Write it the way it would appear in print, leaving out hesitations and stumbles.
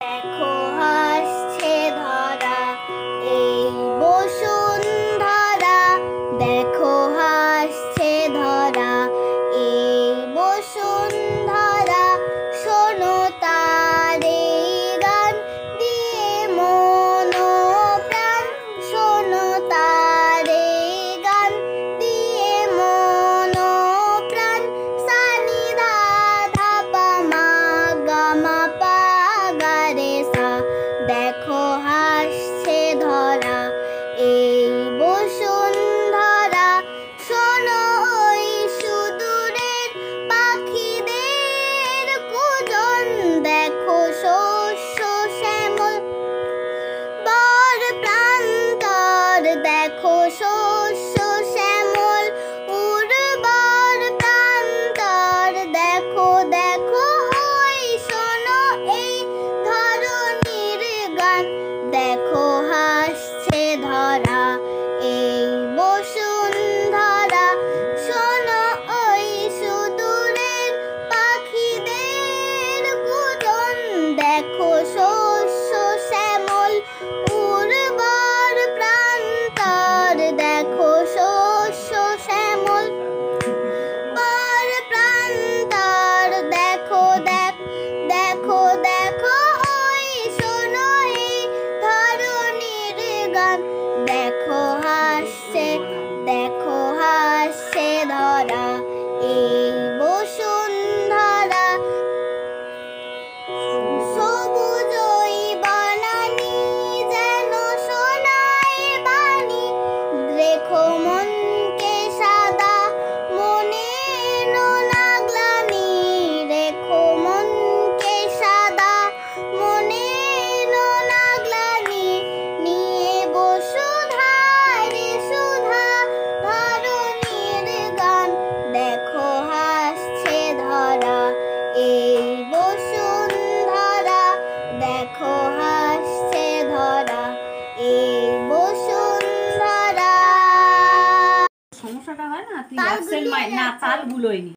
দেখো হাসছে ধরা এই বসুন্ধরা, দেখো হাসছে ধরা এই বসুন্ধরা, শোনো তার এই গান দিয়ে মন প্রাণ, শোনো তার এই গান দিয়ে মন প্রাণ, সানি ধা ধা পা মা গা মা পা গা রে সা, দেখো হাসছে ধরা এই বসুন্ধরা, শোনো ওই সুদূরের পাখিদের কুজন, দেখো শস্য শ্যামল বর প্রান্তর, দেখো শস্য শ্যামল উর্বর প্রান্তর, দেখো দেখো ওই শোনো এই ধরণীর গান, দেখো হাসছে ধরা এই বসুন্ধরা, শোনো ওই সুদূরের পাখিদের কুজন, দেখো শস্য শ্যামল উর্বর প্রান্তর, দেখো শস্য শ্যামল বর প্রান্তর, দেখো দেখো দেখো ওই শোনো এই ধরণীর গান, দেখো হাসছে ধরা এই বসুন্ধরা, সবুজই বনানী যেন সোনায় বাণী, রেখো মনকে সাদা মনে এনো না গ্লানি, রেখো মনকে সাদা মনে এনো না গ্লানি, নিয়ে বসুধারে সুধা ধরণীর গান, দেখো হাসছে ধরা এই বসুন্ধরা, দেখো হাসছে ধরা এই বসুন্ধরা। সমস্যাটা হয় না, তুই অ্যাবসেন্ট মাইন্ড না, তাল ভুলোয়নি।